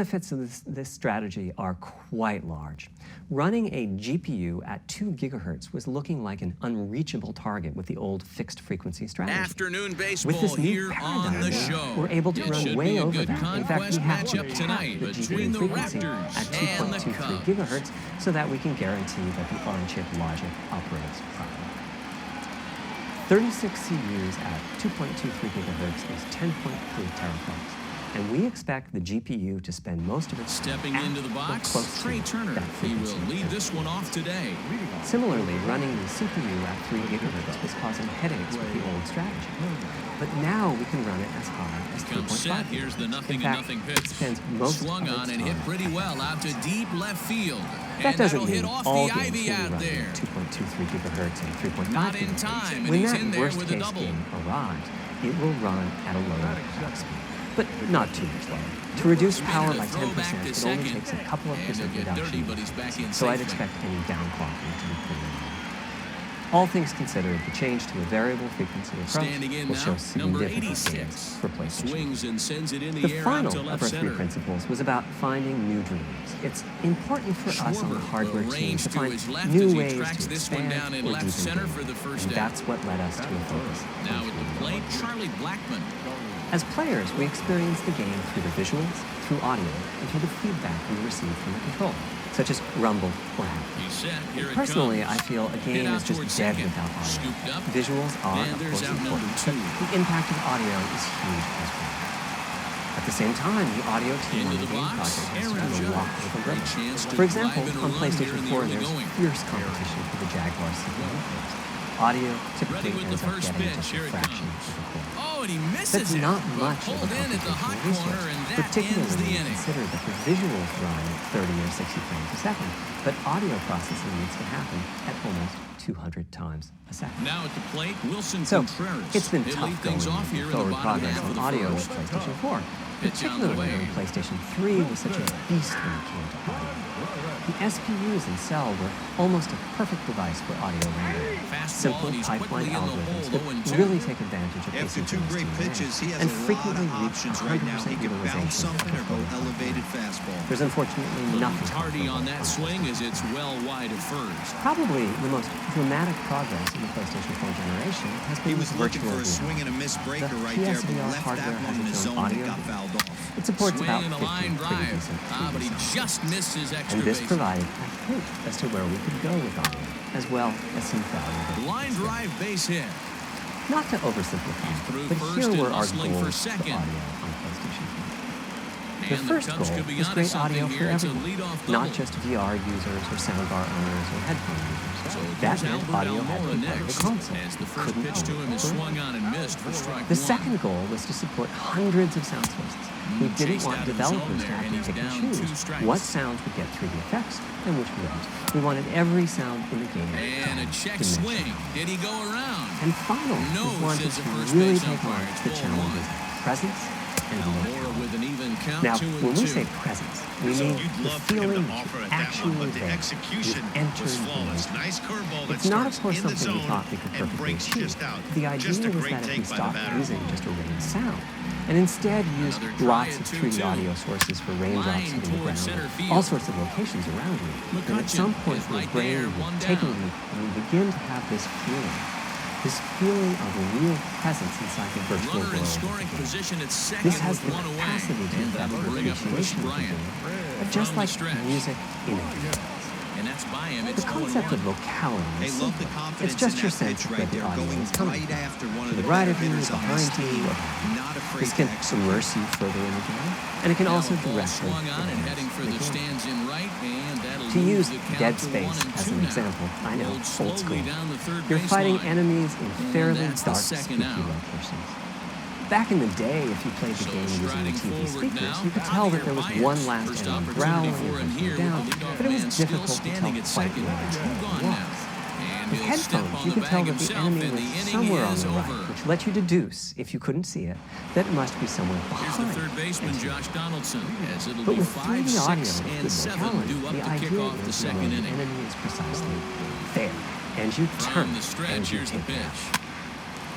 benefits of this strategy are quite large. Running a GPU at 2 gigahertz was looking like an unreachable target with the old fixed frequency strategy. Afternoon baseball with this new here on the show. We're able to run way over that. In fact, we have to matchup tonight the between GPU the frequency Raptors at and the 2.23 Cubs. gigahertz so that we can guarantee that the on-chip logic operates properly. 36 CUs at 2.23 gigahertz is 10.3 teraflops. And we expect the GPU to spend most of its Stepping into the box, Trey Turner. He will lead this one off today. Similarly, running the CPU at 3 gigahertz was causing headaches with the old strategy. But now we can run it as high as 3.5. Here's the nothing In fact, and nothing it pitch. spends most Swung of on its and hit time pretty well out to deep left field. That And doesn't that'll mean hit off all the games ivy will be out running there. at 2.23 gigahertz and 3.5 Not in gigahertz. time, and When he's that in there with a worst-case double. game arrives, it will run at a lower clock speed, but not too much lower. To reduce power by 10%, it only takes a couple of percent reduction. So I'd expect any downclocking to be pretty minimal. All things considered, the change to a variable frequency approach will show significant gains for PlayStation. Swings and sends it in The the air out final to of left our 3 center. principles was about finding new dreams. It's important for us on the hardware will team range to to find his left new as he ways tracks to this one expand down in or left deepen center games. for the first And down. that's what led us to a focus Now on at the plate, Charlie Blackmon. As players, we experience the game through the visuals, through audio, and through the feedback we receive from the controller, such as rumble or haptic. He's set. Here it Personally, comes. I feel a game Hit is out just towards dead second. without audio. Scooped up. Visuals are, And of there's course, out number important, 2. but the impact of audio is huge as well. At the same time, the audio team on Into the the game box, project has Aaron to do a lot Judge. with the Great rhythm. chance to For example, drive in a on run here PlayStation in the 4, early there's going. fierce competition for the Jaguars' games. Audio typically Ready with the ends up first getting pitch. just a Here it fraction comes. of the quarter. Oh, and he misses That's it. not But much of a pulled in at the hot computational corner, resource, and that particularly ends the when you inning. consider that the visuals run at 30 or 60 frames a second, but audio processing needs to happen at almost 200 times a second. Now at the plate, Wilson So, Contreras. it's been He'll tough lead things going off here in the forward bottom progress half of on the audio first. with PlayStation 4, Pitch on the particularly way. when PlayStation 3 was such a beast when it came to audio. The SPUs in Cell were almost a perfect device for audio rendering. Fastball, Simple and he's pipeline quickly in the algorithms hole, that 0-2. really take advantage of After 2 great pitches, he has and a lot frequently of reach options right now. 100% He can bounce utilization something or of go the full elevated field. fastball. There's unfortunately nothing Tardy on comparable that on swing PlayStation as it's 4. well wide of first. Probably the most dramatic progress in the PlayStation 4 generation has been He was looking virtual for a swing and a miss breaker The right there, but PSVR left hardware that one has in the its own zone audio that got booth. fouled off. It supports Swing about and a 15 line pretty drive. decent But he speed just missed his extra and this base. provided a hint as to where we could go with audio, as well as some valuable Line drive base hit. Not to oversimplify, threw but first here and were our hustling for goals for second. audio on PlayStation 4. The And first the Cubs goal could be is onto great something audio for here. It's a everyone, leadoff not double. just VR users or soundbar owners or headphone users. So That here's meant Albert audio had to Almora be part of the next. console. As the first Couldn't pitch to him is override. swung on and missed for strike The one. second goal was to support hundreds of sound sources. We didn't Chased want out of the developers zone to there, have and to he's pick and down choose 2 strikes. what sounds would get through the effects and which wouldn't. We wanted every sound in the game And a check dimensional. swing. Did he go around? And finally, No, we wanted says to the first really base take on umpire. It's the ball challenges one. of presence and Almora locality. with an even count, Now, 2 and when we 2. say presence, we mean You'd the love for him feeling to that offer you're it that one, actually but the there. execution You've entered was the flawless. game. Nice curveball that It's not, of starts course, in the something we zone thought we could and perfectly breaks achieve. just out. The idea Just a was great that if we take by the stopped batter. using just a rain sound and instead used Another try lots at of 3D 2-2. audio sources for raindrops Line hitting the towards ground, center field. all sorts of locations around you, then at McCutcheon some point is your right brain there, will one take a down. leap and you begin to have this feeling of a real presence inside the virtual Runner in world. scoring position at second This has with the one away. capacity to And affect that'll your bring up Chris appreciation of the Bryant. game, but just From the like stretch. music in a game. And that's by him. The It's concept 0-1. of locality They is love the simple. confidence It's just in your that sense pitch of right where the there, audio going is coming right from. after one To of the the right better of you, hitters on the behind you, team. or behind you. Not afraid This to can execute. immerse you further in the game, and it can Now also a ball directly swung on and advance heading for the the game. stands in right, and that'll To move use the count Dead to Space 1 and as 2 an now. example, I know, Rolled old slowly school. down the third You're fighting baseline. enemies in fairly that's the dark, second spooky out. locations. Back in the day, if you played the So game using the striding TV forward speakers, now, you could tell that there was Javier one Baez. last First enemy opportunity growling for him and here down, with the leadoff but it was man still difficult to standing tell at quite second. where the 2 gone enemy now. was. And With he'll step headphones, on you the could tell bag that the himself, enemy and was the inning somewhere on is the right, over. which let you deduce, if you couldn't see it, that it must be somewhere Here's the behind. third baseman, and Josh Donaldson, as it'll But be with 5, 3D audio 6, with and good 7 locality, due up the to idea kick off the is you know second the inning. enemy is precisely there, and you turn From the stretch, and you here's the take it out. pitch.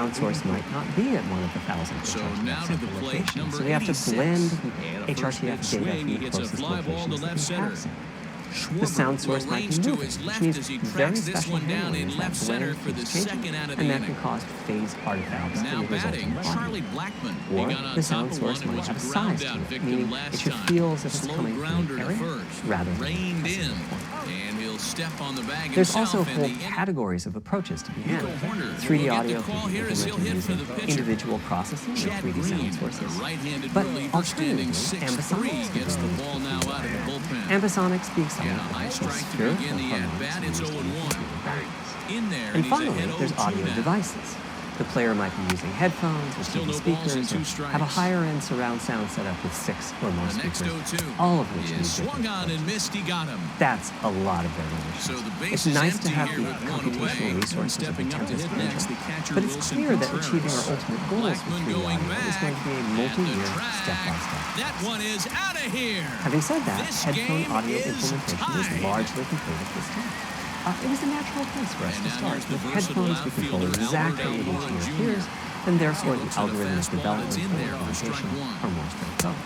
sound source might not be at one of the thousands So HRTF now to the sample plate, locations. number So we have to 86. blend And a first HRTF pitch data swing, from he the hits a closest fly ball to locations that left we center. have set. The sound source might be moving, which means very special handling as that blend keeps changing, and that can cause phase artifacts in the resulting audio. Or the sound source might have a size to it, meaning it should feel as if it's coming from an area rather than a single point. There's also whole categories of approaches to be handled. 3D audio can be implemented using individual processing of 3D sound sources. But alternatively, ambisonics can be used for 3D audio. Ambisonics being somewhat like spherical harmonics used in computer graphics. And finally, there's audio devices. The player might be using headphones or TV speakers or have a higher-end surround sound setup with 6 or more speakers, all of which need different approaches. That's a lot of variation. It's nice to have the computational resources of the Tempest engine, but it's clear that achieving our ultimate goals with 3D audio is going to be a multi-year, step-by-step process. Having said that, headphone audio implementation is largely complete at this time. It was a natural place for us to start. With headphones, we control exactly what each ear hears, and therefore the algorithmic development and implementation are more straightforward.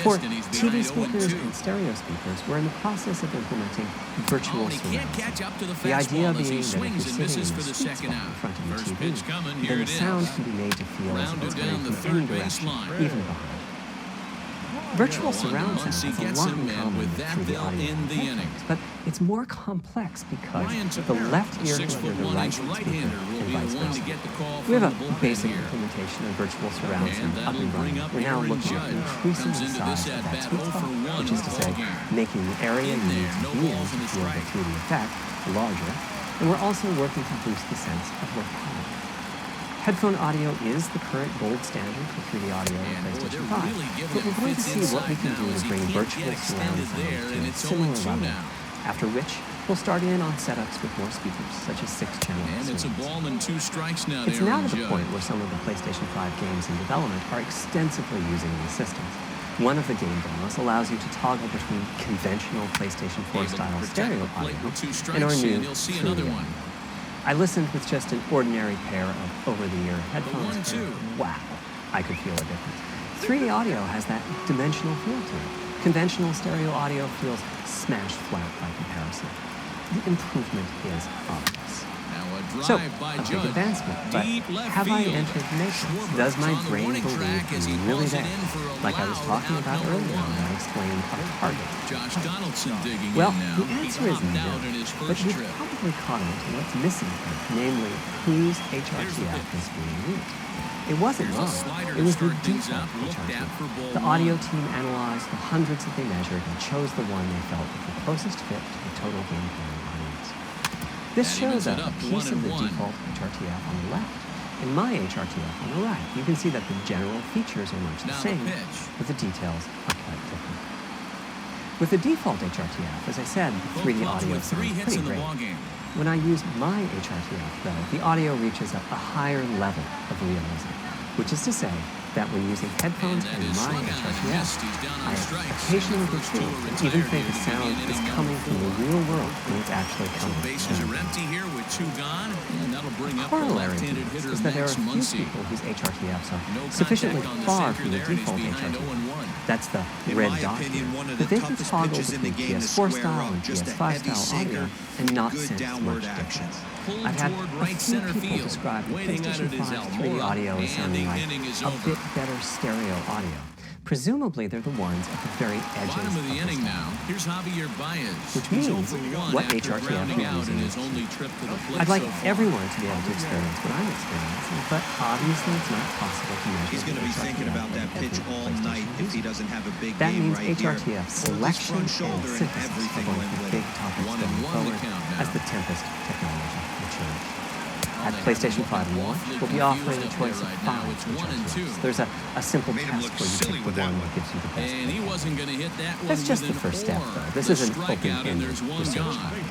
For TV speakers and stereo speakers, we're in the process of implementing virtual surround sound. The idea being that if you're sitting in the sweet spot in front of the TV, then the sound can be made to feel as if it's coming from any direction, even behind. Virtual surround sound has a lot in common with 3D audio and headphones, but it's more complex because the left ear can hear the right speaker and vice versa. We have a basic implementation of virtual surround sound up and running. We're now looking at increasing the size of that sweet spot, which is to say, making the area you need to be in to feel the 3D effect larger, and we're also working to boost the sense of locality. Headphone audio is the current gold standard for 3D audio on PlayStation 5, but we're going to see what we can do to bring virtual surround sound to a similar level, after which we'll start in on setups with more speakers, such as 6-channel surrounds. It's now to the point where some of the PlayStation 5 games in development are extensively using these systems. One of the game demos allows you to toggle between conventional PlayStation 4 style stereo audio and our new 3D audio. I listened with just an ordinary pair of over-the-ear headphones, and wow, I could feel a difference. 3D audio has that dimensional feel to it. Conventional stereo audio feels smashed flat by comparison. The improvement is obvious. So, a big advancement, but have I entered Matrix? Does my brain believe I'm really there? Like I was talking about earlier when I explained a target. Well, the answer is no, but you've probably caught on to what's missing here, namely whose HRTF is being used. It wasn't mine, it was the default HRTF. The audio team analyzed the hundreds that they measured and chose the one they felt was the closest fit to the total gameplay audience. This shows up a piece of the default HRTF on the left and my HRTF on the right. You can see that the general features are much the same, but the details are quite different. With the default HRTF, as I said, the 3D audio sounds pretty great. When I use my HRTF, though, the audio reaches a higher level of realism, which is to say that when using headphones and my HRTF, I occasionally get fooled and even think the sound is coming from the real world when it's actually coming from the corollary to this is that there are a few people whose HRTFs are sufficiently far from the default HRTF. That's the red dot here, that they can toggle between PS4 style and PS5 style audio and not sense much difference. I've had a few people describe the PlayStation 5's 3D audio as sounding like a bit better stereo audio. Presumably, they're the ones at the very edges of the spectrum. Which means, what HRTF you're using is key. I'd like everyone to be able to experience what I'm experiencing, but obviously it's not possible to measure. He's going to be thinking about that pitch all night if he doesn't have a big that game means right HRTF selection and shoulder and synthesis are everything going to went be with big it. topics going forward as the Tempest technology matures. At PlayStation 5 launch, we'll be offering a choice of 5 HRTFs. There's a simple test where you pick the one that gives you the best fit. That's just the first step, though. This is an open-ended research topic.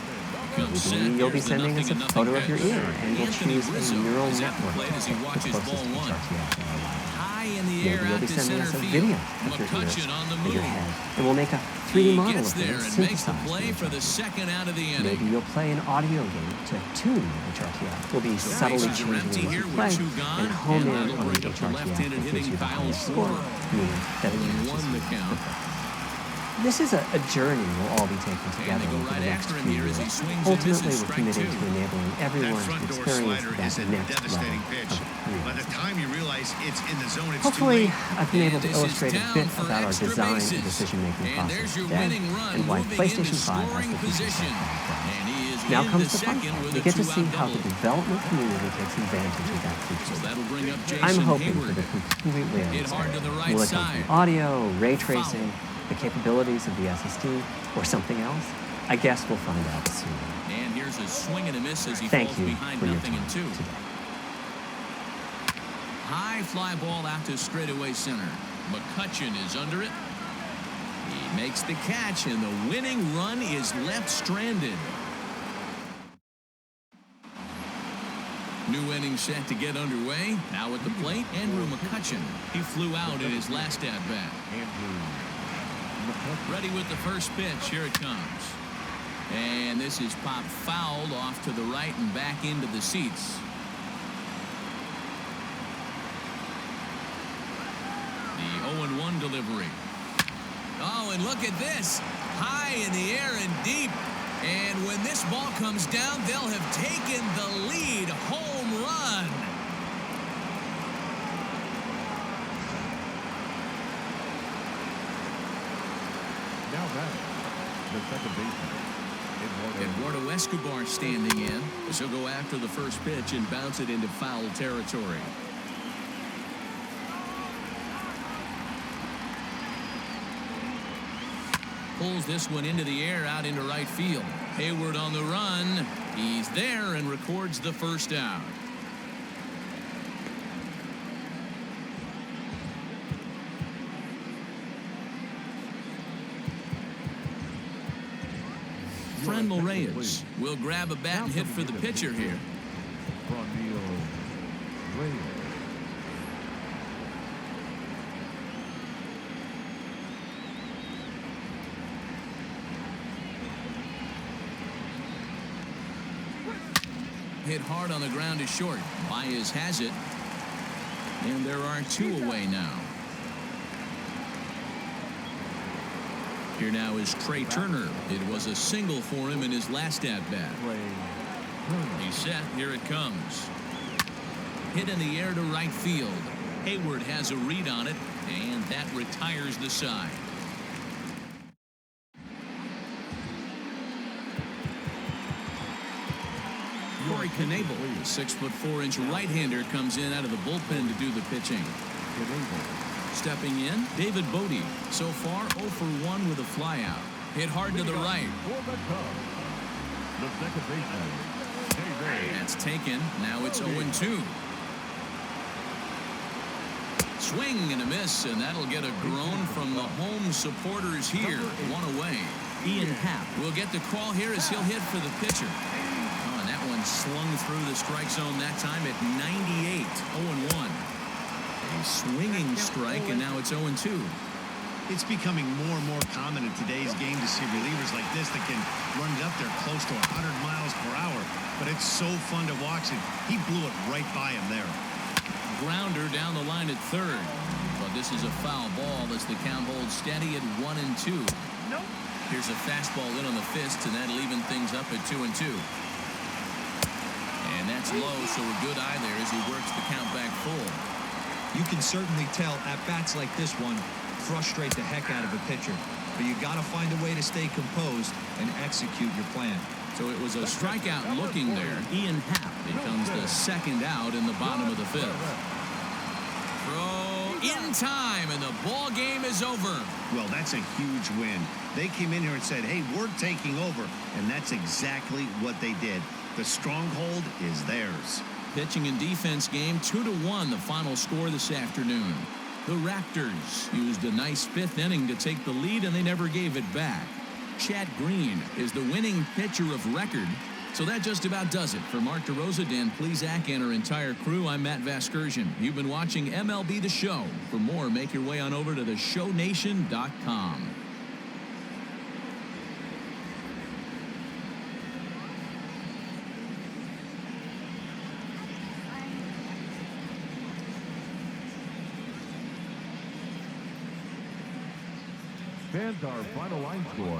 Maybe you'll be sending us a photo of your ear, and we'll choose a neural network to pick the closest HRTF in our library. Maybe you'll be sending us a video of your ears and your head, and we'll make a 3D model of them synthesized with HRTF. Maybe you'll play an audio game to tune your HRTF. We'll be subtly changing what you play and home in on the HRTF that gives you the highest score, meaning that it matches you perfectly. This is a journey we'll all be taking together over the next few years. Ultimately, we're committed to enabling everyone to experience that next level pitch. By the time you realize it's in the zone, it's Hopefully, too late. I've been able to illustrate a bit about our design and decision-making process today, and why PlayStation 5 has the future set. Now comes the fun part. We get to see how the development community takes advantage of that feature. I'm hoping for the complete realism. Will it come from audio, ray tracing, the capabilities of the SSD, or something else? I guess we'll find out soon. And here's a swing and a miss as he Thank falls you behind for your nothing time in 2. today. High fly ball out to straightaway center. McCutcheon is under it. He makes the catch, and the winning run is left stranded. New inning set to get underway. Now at the plate, Andrew McCutcheon. He flew out in his last at-bat. Ready with the first pitch. Here it comes. And this is popped fouled off to the right and back into the seats. The 0-1 delivery. Oh, and look at this. High in the air and deep. And when this ball comes down, they'll have taken the lead. Home run. Now batting, the second baseman, Eduardo Escobar standing in. He'll go after the first pitch and bounce it into foul territory. Pulls this one into the air out into right field. Hayward on the run. He's there and records the first out. Frenmel Reyes will grab a bat and hit for the pitcher here. Hit hard on the ground is short. Baez has it. And there are 2 away now. Here now is Trey Turner. It was a single for him in his last at-bat. He's set. Here it comes. Hit in the air to right field. Hayward has a read on it, and that retires the side. Corey Knebel, the 6'4" right-hander, comes in out of the bullpen to do the pitching. Stepping in, David Bodie. So far, 0 for 1 with a flyout. Hit hard to the right. That's taken. Now it's 0-2. Swing and a miss, and that'll get a groan from the home supporters here. 1 away. Ian Happ will get the call here as he'll hit for the pitcher. Oh, and that one slung through the strike zone that time at 98. 0-1. A swinging strike, and now it's 0-2. It's becoming more and more common in today's game to see relievers like this that can run it up there close to 100 miles per hour. But it's so fun to watch it. He blew it right by him there. Grounder down the line at third. But this is a foul ball as the count holds steady at 1-2. Nope. Here's a fastball in on the fist, and that'll even things up at 2-2. And that's low, so a good eye there as he works the count back full. You can certainly tell at-bats like this one frustrate the heck out of a pitcher. But you got to find a way to stay composed and execute your plan. So it was a strikeout looking there. Ian Happ becomes the second out in the bottom of the 5th. Throw in time, and the ball game is over. Well, that's a huge win. They came in here and said, hey, we're taking over. And that's exactly what they did. The stronghold is theirs. Pitching and defense game 2-1, the final score this afternoon. The Raptors used a nice 5th inning to take the lead, and they never gave it back. Chad Green is the winning pitcher of record. So that just about does it. For Mark DeRosa, Dan Plesac, and our entire crew, I'm Matt Vasgersian. You've been watching MLB The Show. For more, make your way on over to theshownation.com. Fans, our final line score,